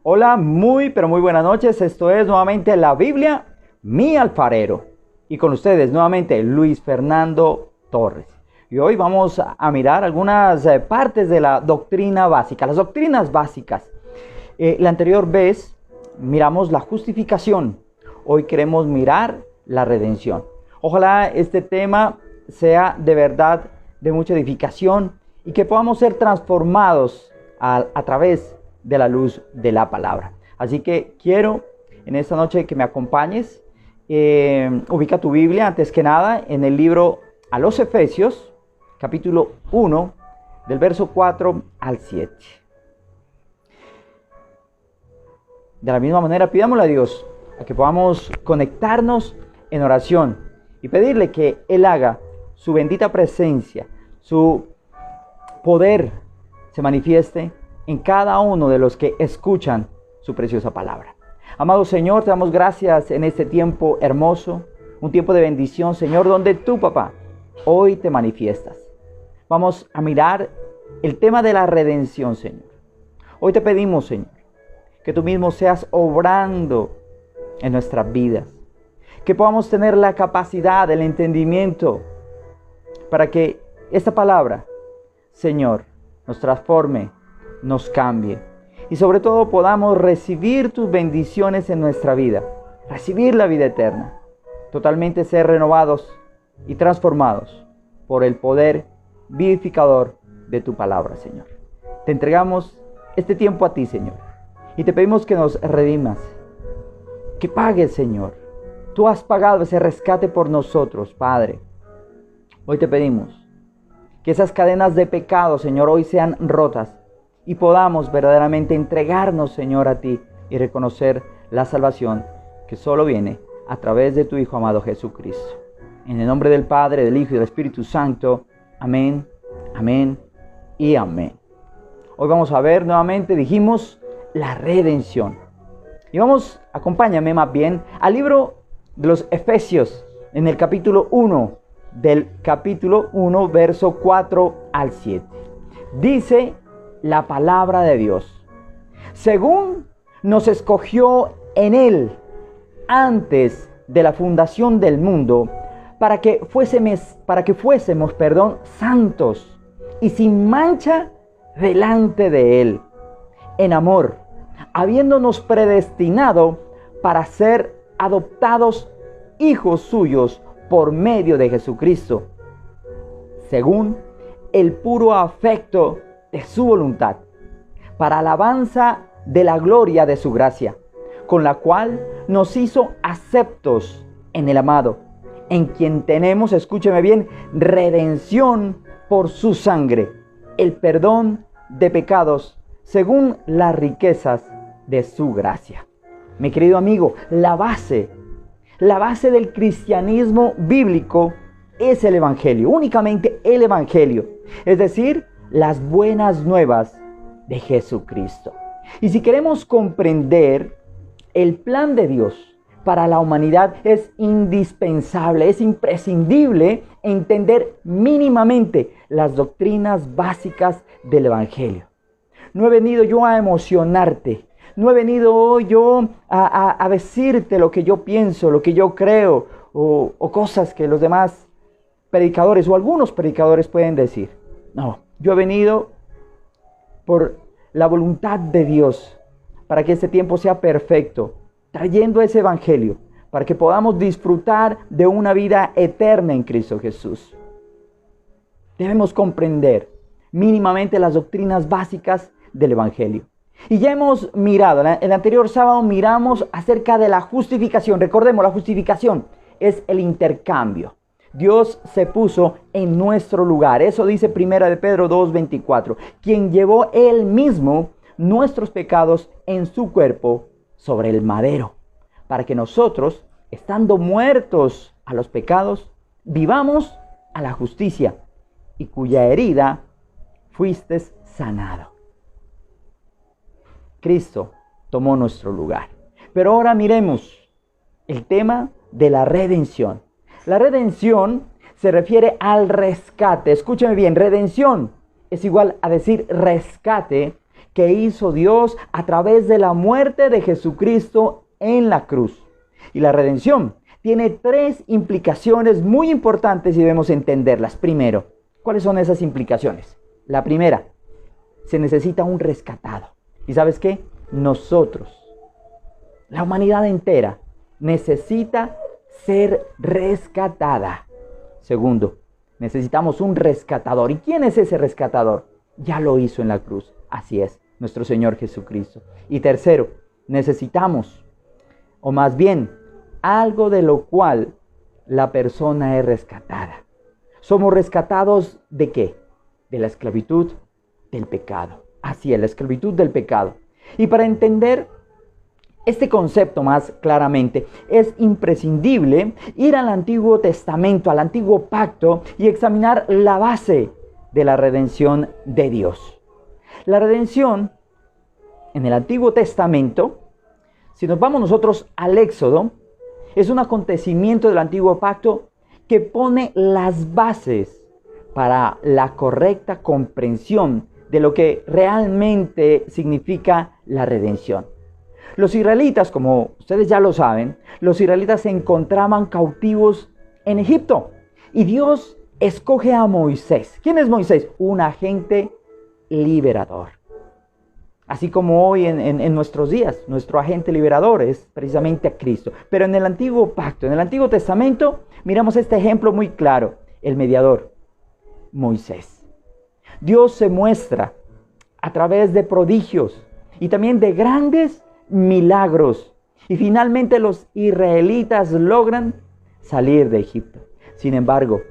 Hola, pero muy buenas noches. Esto es nuevamente la Biblia, mi alfarero. Y con ustedes nuevamente Luis Fernando Torres. Y hoy vamos a mirar algunas partes de la doctrina básica, las doctrinas básicas. La anterior vez miramos la justificación. Hoy queremos mirar la redención. Ojalá este tema sea de verdad de mucha edificación y que podamos ser transformados a través de la luz de la palabra. Así que quiero en esta noche que me acompañes. Ubica tu Biblia antes que nada en el libro a los Efesios, capítulo 1, del verso 4 al 7. De la misma manera, pidámosle a Dios a que podamos conectarnos en oración y pedirle que Él haga su bendita presencia, su poder se manifieste en cada uno de los que escuchan su preciosa palabra. Amado Señor, te damos gracias en este tiempo hermoso, un tiempo de bendición, Señor, donde tú, papá, hoy te manifiestas. Vamos a mirar el tema de la redención, Señor. Hoy te pedimos, Señor, que tú mismo seas obrando en nuestras vidas, que podamos tener la capacidad, el entendimiento, para que esta palabra, Señor, nos transforme, nos cambie y sobre todo podamos recibir tus bendiciones en nuestra vida, recibir la vida eterna, totalmente ser renovados y transformados por el poder vivificador de tu palabra, Señor. Te entregamos este tiempo a ti, Señor, y te pedimos que nos redimas, que pagues, Señor. Tú has pagado ese rescate por nosotros, Padre. Hoy te pedimos que esas cadenas de pecado, Señor, hoy sean rotas y podamos verdaderamente entregarnos, Señor, a ti y reconocer la salvación que solo viene a través de tu Hijo amado Jesucristo. En el nombre del Padre, del Hijo y del Espíritu Santo. Amén, amén y amén. Hoy vamos a ver nuevamente, dijimos, la redención. Y vamos, acompáñame más bien al libro de los Efesios, en el capítulo 1, del capítulo 1, verso 4 al 7. Dice la palabra de Dios: según nos escogió en Él antes de la fundación del mundo, para que fuésemos, santos y sin mancha delante de Él, en amor, habiéndonos predestinado para ser adoptados hijos suyos por medio de Jesucristo, según el puro afecto de su voluntad, para alabanza de la gloria de su gracia, con la cual nos hizo aceptos en el amado, en quien tenemos, escúcheme bien, redención por su sangre, el perdón de pecados, según las riquezas de su gracia. Mi querido amigo, la base del cristianismo bíblico es el Evangelio, únicamente el Evangelio, es decir, las buenas nuevas de Jesucristo. Y si queremos comprender el plan de Dios para la humanidad, es indispensable, es imprescindible entender mínimamente las doctrinas básicas del Evangelio. No he venido yo a emocionarte, no he venido yo a decirte lo que yo pienso, lo que yo creo, o cosas que los demás predicadores o algunos predicadores pueden decir. No, yo he venido por la voluntad de Dios para que este tiempo sea perfecto, trayendo ese evangelio para que podamos disfrutar de una vida eterna en Cristo Jesús. Debemos comprender mínimamente las doctrinas básicas del evangelio. Y ya hemos mirado, el anterior sábado miramos acerca de la justificación. Recordemos, la justificación es el intercambio. Dios se puso en nuestro lugar. Eso dice 1 de Pedro 2:24. Quien llevó Él mismo nuestros pecados en su cuerpo sobre el madero, para que nosotros, estando muertos a los pecados, vivamos a la justicia, y cuya herida fuiste sanado. Cristo tomó nuestro lugar. Pero ahora miremos el tema de la redención. La redención se refiere al rescate. Escúcheme bien, redención es igual a decir rescate que hizo Dios a través de la muerte de Jesucristo en la cruz. Y la redención tiene 3 implicaciones muy importantes y debemos entenderlas. Primero, ¿cuáles son esas implicaciones? La primera, se necesita un rescatado. ¿Y sabes qué? Nosotros, la humanidad entera, necesita ser rescatada. Segundo, necesitamos un rescatador. ¿Y quién es ese rescatador? Ya lo hizo en la cruz. Así es, nuestro Señor Jesucristo. Y tercero, necesitamos, o más bien, algo de lo cual la persona es rescatada. ¿Somos rescatados de qué? De la esclavitud del pecado. Así es, la esclavitud del pecado. Y para entender este concepto más claramente, es imprescindible ir al Antiguo Testamento, al Antiguo Pacto, y examinar la base de la redención de Dios. La redención en el Antiguo Testamento, si nos vamos nosotros al Éxodo, es un acontecimiento del Antiguo Pacto que pone las bases para la correcta comprensión de lo que realmente significa la redención. Los israelitas, como ustedes ya lo saben, los israelitas se encontraban cautivos en Egipto y Dios escoge a Moisés. ¿Quién es Moisés? Un agente liberador. Así como hoy en nuestros días, nuestro agente liberador es precisamente a Cristo. Pero en el Antiguo Pacto, en el Antiguo Testamento, miramos este ejemplo muy claro. El mediador, Moisés. Dios se muestra a través de prodigios y también de grandes milagros. Y finalmente los israelitas logran salir de Egipto. Sin embargo,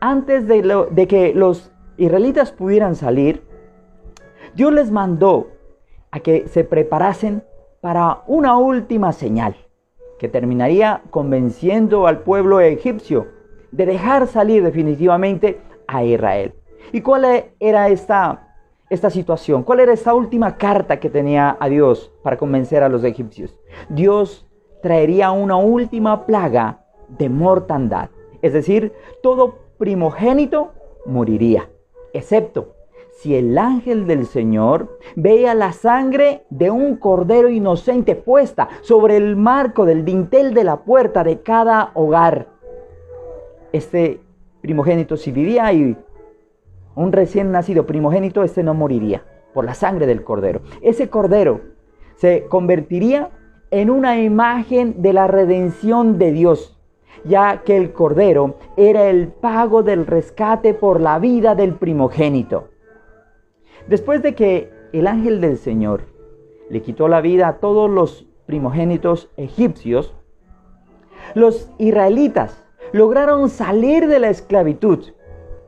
antes de que los israelitas pudieran salir, Dios les mandó a que se preparasen para una última señal que terminaría convenciendo al pueblo egipcio de dejar salir definitivamente a Israel. ¿Y cuál era esta situación? ¿Cuál era esta última carta que tenía a Dios para convencer a los egipcios? Dios traería una última plaga de mortandad. Es decir, todo primogénito moriría, excepto si el ángel del Señor veía la sangre de un cordero inocente puesta sobre el marco del dintel de la puerta de cada hogar. Este primogénito, si vivía ahí, un recién nacido primogénito, este no moriría por la sangre del cordero. Ese cordero se convertiría en una imagen de la redención de Dios, ya que el cordero era el pago del rescate por la vida del primogénito. Después de que el ángel del Señor le quitó la vida a todos los primogénitos egipcios, los israelitas lograron salir de la esclavitud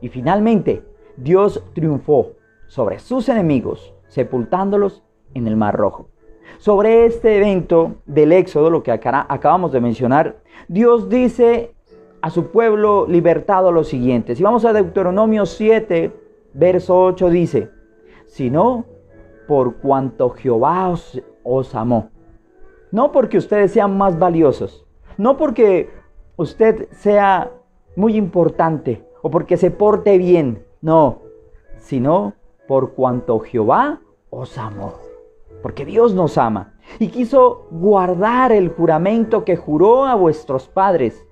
y finalmente Dios triunfó sobre sus enemigos, sepultándolos en el Mar Rojo. Sobre este evento del Éxodo, lo que acabamos de mencionar, Dios dice a su pueblo libertado lo siguiente. Si vamos a Deuteronomio 7, verso 8, dice: sino por cuanto Jehová os amó. No porque ustedes sean más valiosos, no porque usted sea muy importante o porque se porte bien, no, sino por cuanto Jehová os amó. Porque Dios nos ama y quiso guardar el juramento que juró a vuestros padres.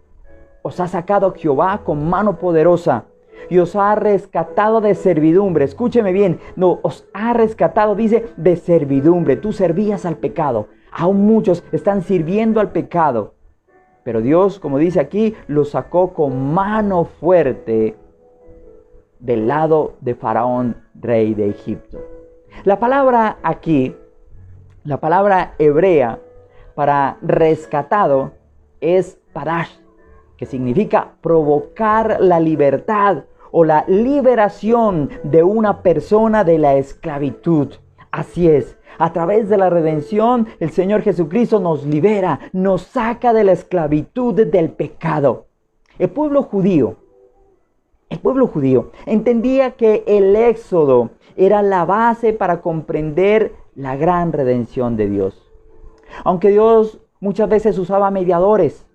Os ha sacado Jehová con mano poderosa y os ha rescatado de servidumbre. Escúcheme bien, no, os ha rescatado, dice, de servidumbre. Tú servías al pecado. Aún muchos están sirviendo al pecado. Pero Dios, como dice aquí, los sacó con mano fuerte del lado de Faraón, rey de Egipto. La palabra aquí, la palabra hebrea para rescatado es parash, que significa provocar la libertad o la liberación de una persona de la esclavitud. Así es, a través de la redención, el Señor Jesucristo nos libera, nos saca de la esclavitud del pecado. El pueblo judío entendía que el Éxodo era la base para comprender la gran redención de Dios. Aunque Dios muchas veces usaba mediadores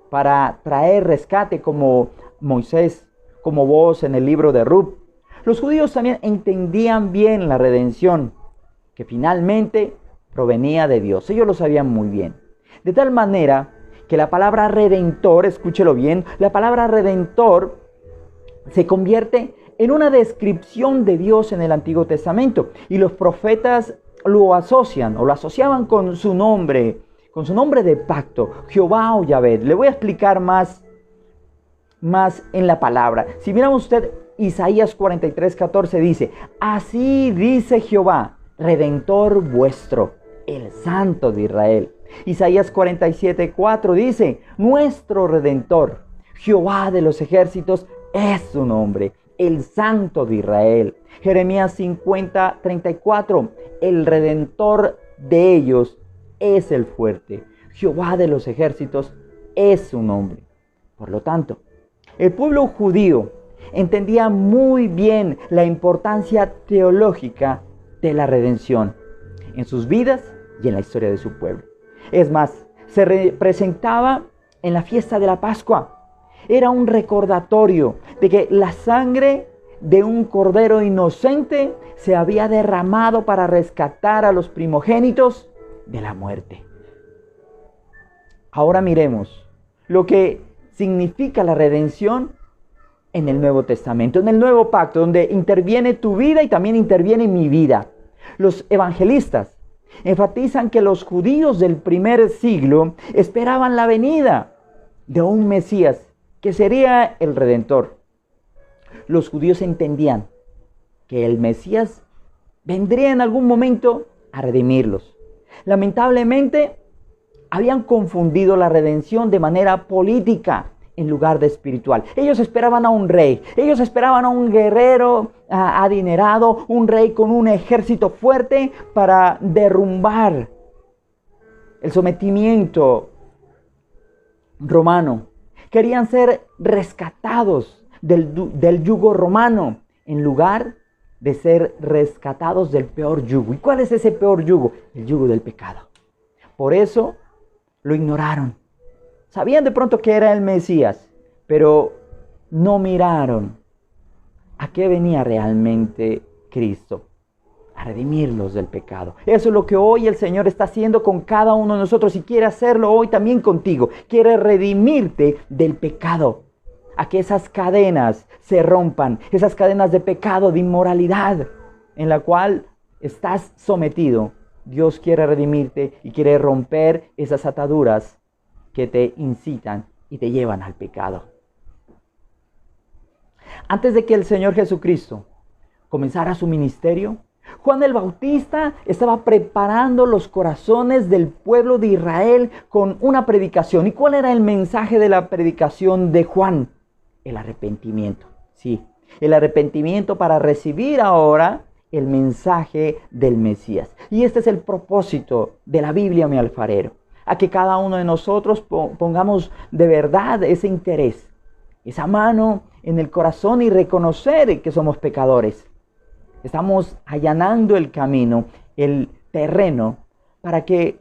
para traer rescate, como Moisés, como vos en el libro de Rut, los judíos también entendían bien la redención que finalmente provenía de Dios. Ellos lo sabían muy bien. De tal manera que la palabra redentor, escúchelo bien, la palabra redentor se convierte en una descripción de Dios en el Antiguo Testamento. Y los profetas lo asocian o lo asociaban con su nombre de pacto, Jehová o Yahvé. Le voy a explicar más en la palabra. Si mira usted Isaías 43:14 dice: así dice Jehová, redentor vuestro, el Santo de Israel. Isaías 47:4 dice: nuestro redentor, Jehová de los ejércitos, es su nombre, el Santo de Israel. Jeremías 50:34, el redentor de ellos es el fuerte, Jehová de los ejércitos es su nombre. Por lo tanto, el pueblo judío entendía muy bien la importancia teológica de la redención en sus vidas y en la historia de su pueblo. Es más, se representaba en la fiesta de la Pascua. Era un recordatorio de que la sangre de un cordero inocente se había derramado para rescatar a los primogénitos de la muerte. Ahora miremos lo que significa la redención en el Nuevo Testamento, en el Nuevo Pacto, donde interviene tu vida y también interviene mi vida. Los evangelistas enfatizan que los judíos del primer siglo esperaban la venida de un Mesías, que sería el Redentor. Los judíos entendían que el Mesías vendría en algún momento a redimirlos. Lamentablemente, habían confundido la redención de manera política en lugar de espiritual. Ellos esperaban a un rey, ellos esperaban a un guerrero adinerado, un rey con un ejército fuerte para derrumbar el sometimiento romano. Querían ser rescatados del yugo romano en lugar de ser rescatados del peor yugo. ¿Y cuál es ese peor yugo? El yugo del pecado. Por eso lo ignoraron. Sabían de pronto que era el Mesías, pero no miraron a qué venía realmente Cristo, a redimirlos del pecado. Eso es lo que hoy el Señor está haciendo con cada uno de nosotros y quiere hacerlo hoy también contigo. Quiere redimirte del pecado, a que esas cadenas se rompan, esas cadenas de pecado, de inmoralidad, en la cual estás sometido. Dios quiere redimirte y quiere romper esas ataduras que te incitan y te llevan al pecado. Antes de que el Señor Jesucristo comenzara su ministerio, Juan el Bautista estaba preparando los corazones del pueblo de Israel con una predicación. ¿Y cuál era el mensaje de la predicación de Juan? El arrepentimiento. Sí, el arrepentimiento para recibir ahora el mensaje del Mesías. Y este es el propósito de la Biblia, mi alfarero. A que cada uno de nosotros pongamos de verdad ese interés, esa mano en el corazón y reconocer que somos pecadores. Estamos allanando el camino, el terreno, para que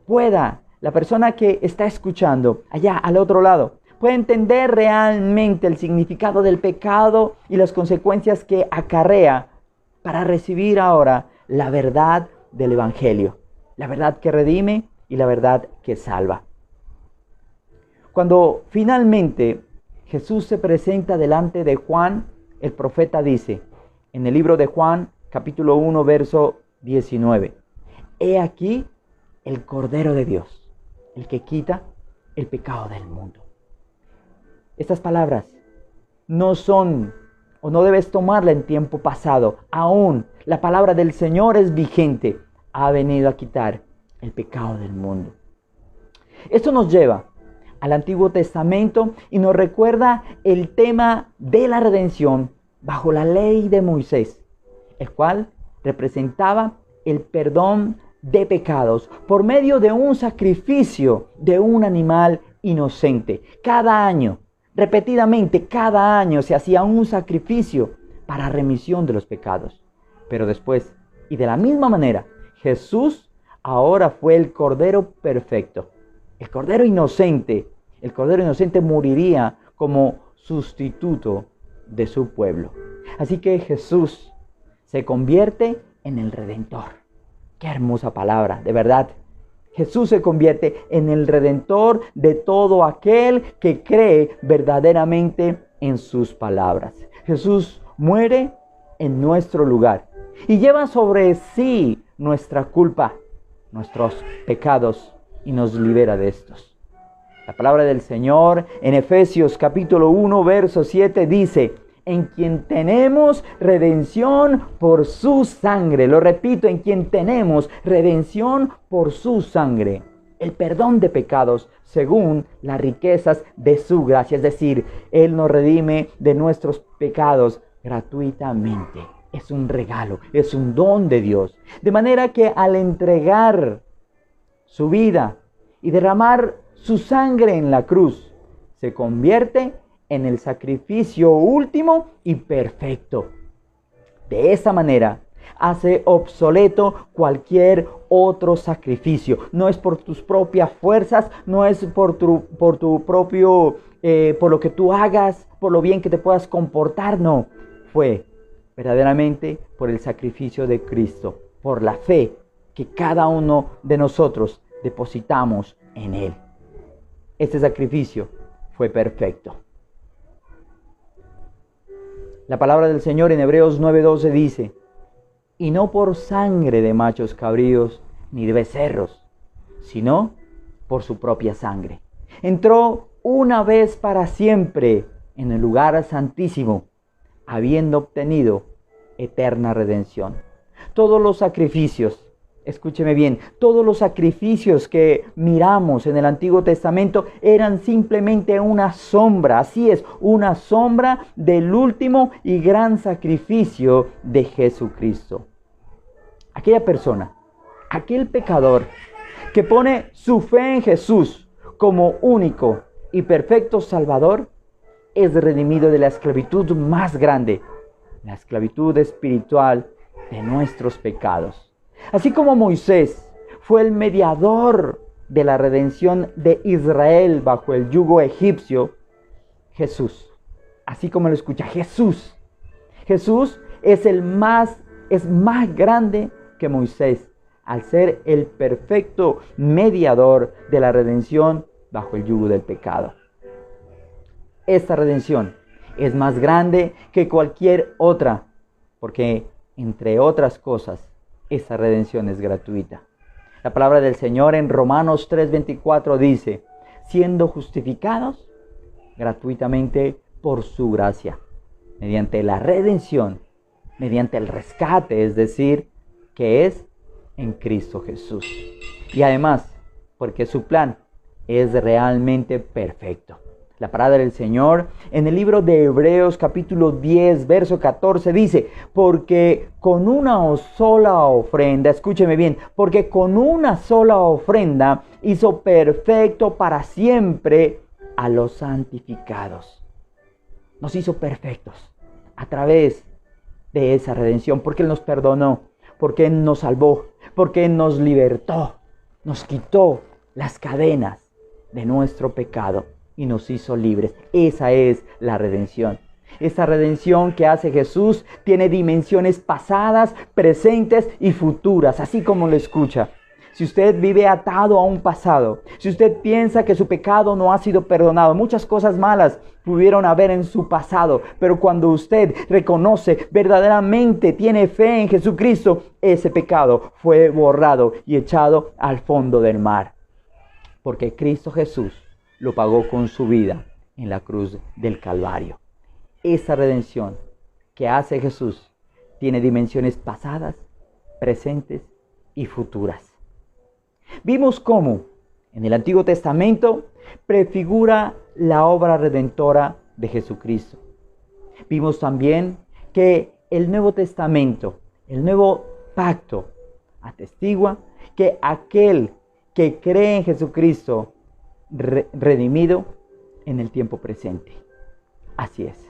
pueda la persona que está escuchando allá al otro lado, pueda entender realmente el significado del pecado y las consecuencias que acarrea para recibir ahora la verdad del Evangelio, la verdad que redime y la verdad que salva. Cuando finalmente Jesús se presenta delante de Juan, el profeta dice, en el libro de Juan, capítulo 1, verso 19, he aquí el Cordero de Dios, el que quita el pecado del mundo. Estas palabras no son, o no debes tomarla en tiempo pasado. Aún la palabra del Señor es vigente. Ha venido a quitar el pecado del mundo. Esto nos lleva al Antiguo Testamento y nos recuerda el tema de la redención bajo la ley de Moisés, el cual representaba el perdón de pecados por medio de un sacrificio de un animal inocente. Cada año, repetidamente, cada año se hacía un sacrificio para remisión de los pecados. Pero después, y de la misma manera, Jesús ahora fue el Cordero perfecto, el Cordero inocente. El Cordero inocente moriría como sustituto de su pueblo. Así que Jesús se convierte en el Redentor. Qué hermosa palabra, de verdad. Jesús se convierte en el redentor de todo aquel que cree verdaderamente en sus palabras. Jesús muere en nuestro lugar y lleva sobre sí nuestra culpa, nuestros pecados, y nos libera de estos. La palabra del Señor en Efesios capítulo 1, verso 7 dice: en quien tenemos redención por su sangre. Lo repito, en quien tenemos redención por su sangre. El perdón de pecados según las riquezas de su gracia. Es decir, Él nos redime de nuestros pecados gratuitamente. Es un regalo, es un don de Dios. De manera que al entregar su vida y derramar su sangre en la cruz, se convierte en el sacrificio último y perfecto. De esa manera, hace obsoleto cualquier otro sacrificio. No es por tus propias fuerzas, no es por tu propio, por lo que tú hagas, por lo bien que te puedas comportar, no. Fue verdaderamente por el sacrificio de Cristo, por la fe que cada uno de nosotros depositamos en Él. Este sacrificio fue perfecto. La palabra del Señor en Hebreos 9:12 dice: y no por sangre de machos cabríos ni de becerros, sino por su propia sangre. Entró una vez para siempre en el lugar santísimo, habiendo obtenido eterna redención. Todos los sacrificios, escúcheme bien, todos los sacrificios que miramos en el Antiguo Testamento eran simplemente una sombra, así es, una sombra del último y gran sacrificio de Jesucristo. Aquella persona, aquel pecador que pone su fe en Jesús como único y perfecto Salvador, es redimido de la esclavitud más grande, la esclavitud espiritual de nuestros pecados. Así como Moisés fue el mediador de la redención de Israel bajo el yugo egipcio, Jesús, así como lo escucha, Jesús es más grande que Moisés, al ser el perfecto mediador de la redención bajo el yugo del pecado. Esta redención es más grande que cualquier otra, porque entre otras cosas, esa redención es gratuita. La palabra del Señor en Romanos 3:24 dice: siendo justificados gratuitamente por su gracia, mediante la redención, mediante el rescate, es decir, que es en Cristo Jesús. Y además, porque su plan es realmente perfecto. La palabra del Señor en el libro de Hebreos capítulo 10, verso 14 dice: porque con una sola ofrenda, escúcheme bien, porque con una sola ofrenda hizo perfecto para siempre a los santificados. Nos hizo perfectos a través de esa redención, porque Él nos perdonó, porque Él nos salvó, porque Él nos libertó, nos quitó las cadenas de nuestro pecado y nos hizo libres. Esa es la redención. Esa redención que hace Jesús tiene dimensiones pasadas, presentes y futuras, así como lo escucha. Si usted vive atado a un pasado, si usted piensa que su pecado no ha sido perdonado, muchas cosas malas pudieron haber en su pasado, pero cuando usted reconoce verdaderamente, tiene fe en Jesucristo, ese pecado fue borrado y echado al fondo del mar. Porque Cristo Jesús lo pagó con su vida en la cruz del Calvario. Esa redención que hace Jesús tiene dimensiones pasadas, presentes y futuras. Vimos cómo en el Antiguo Testamento prefigura la obra redentora de Jesucristo. Vimos también que el Nuevo Testamento, el Nuevo Pacto, atestigua que aquel que cree en Jesucristo redimido en el tiempo presente. Así es.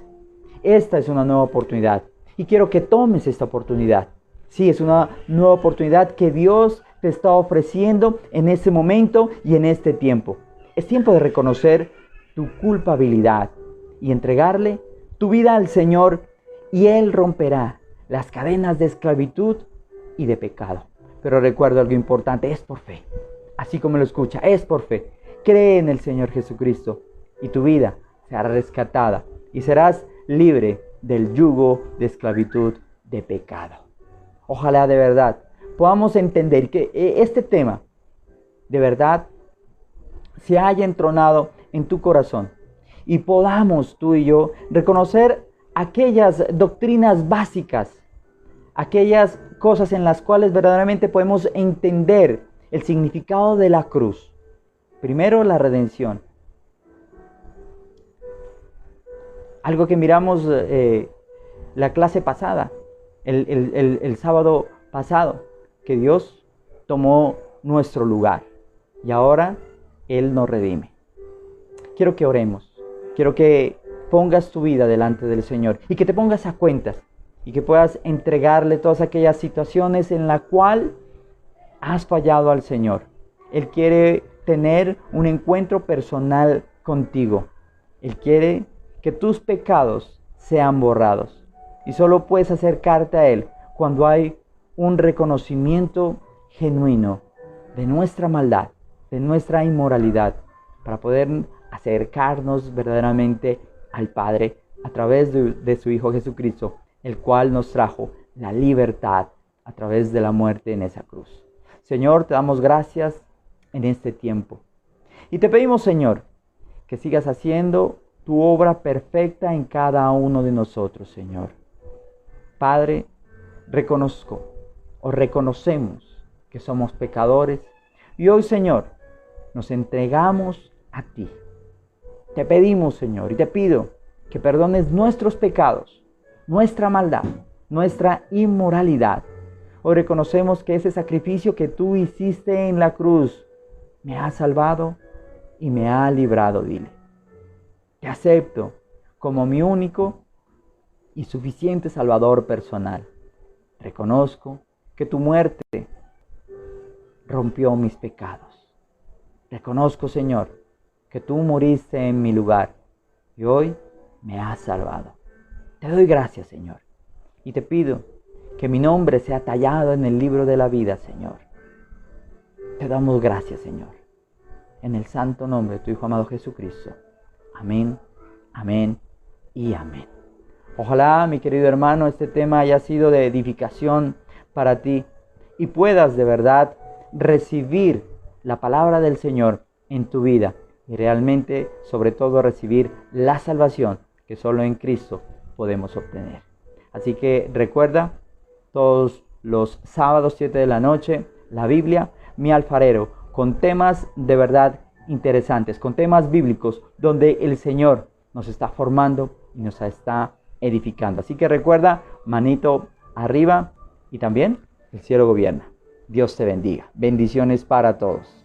Esta es una nueva oportunidad y quiero que tomes esta oportunidad. Sí, es una nueva oportunidad que Dios te está ofreciendo en este momento y en este tiempo. Es tiempo de reconocer tu culpabilidad y entregarle tu vida al Señor, y Él romperá las cadenas de esclavitud y de pecado. Pero recuerda algo importante, es por fe. Así como lo escucha, es por fe. Cree en el Señor Jesucristo y tu vida será rescatada y serás libre del yugo de esclavitud de pecado. Ojalá de verdad podamos entender que este tema de verdad se haya entronado en tu corazón y podamos tú y yo reconocer aquellas doctrinas básicas, aquellas cosas en las cuales verdaderamente podemos entender el significado de la cruz. Primero, la redención. Algo que miramos la clase pasada, el sábado pasado, que Dios tomó nuestro lugar y ahora Él nos redime. Quiero que oremos, quiero que pongas tu vida delante del Señor y que te pongas a cuentas y que puedas entregarle todas aquellas situaciones en las cuales has fallado al Señor. Él quiere tener un encuentro personal contigo. Él quiere que tus pecados sean borrados. Y solo puedes acercarte a Él cuando hay un reconocimiento genuino de nuestra maldad, de nuestra inmoralidad, para poder acercarnos verdaderamente al Padre a través de su Hijo Jesucristo, el cual nos trajo la libertad a través de la muerte en esa cruz. Señor, te damos gracias en este tiempo. Y te pedimos, Señor, que sigas haciendo tu obra perfecta en cada uno de nosotros, Señor. Padre, reconocemos que somos pecadores y hoy, Señor, nos entregamos a ti. Te pedimos, Señor, y te pido que perdones nuestros pecados, nuestra maldad, nuestra inmoralidad. Hoy reconocemos que ese sacrificio que tú hiciste en la cruz me ha salvado y me ha librado, dile. Te acepto como mi único y suficiente Salvador personal. Reconozco que tu muerte rompió mis pecados. Reconozco, Señor, que tú moriste en mi lugar y hoy me has salvado. Te doy gracias, Señor, y te pido que mi nombre sea tallado en el libro de la vida, Señor. Te damos gracias, Señor, en el santo nombre de tu Hijo amado Jesucristo. Amén, amén y amén. Ojalá, mi querido hermano, este tema haya sido de edificación para ti y puedas de verdad recibir la palabra del Señor en tu vida y realmente, sobre todo, recibir la salvación que solo en Cristo podemos obtener. Así que recuerda, todos los sábados 7 de la noche, la Biblia, mi alfarero, con temas de verdad interesantes, con temas bíblicos, donde el Señor nos está formando y nos está edificando. Así que recuerda, manito arriba y también el cielo gobierna. Dios te bendiga. Bendiciones para todos.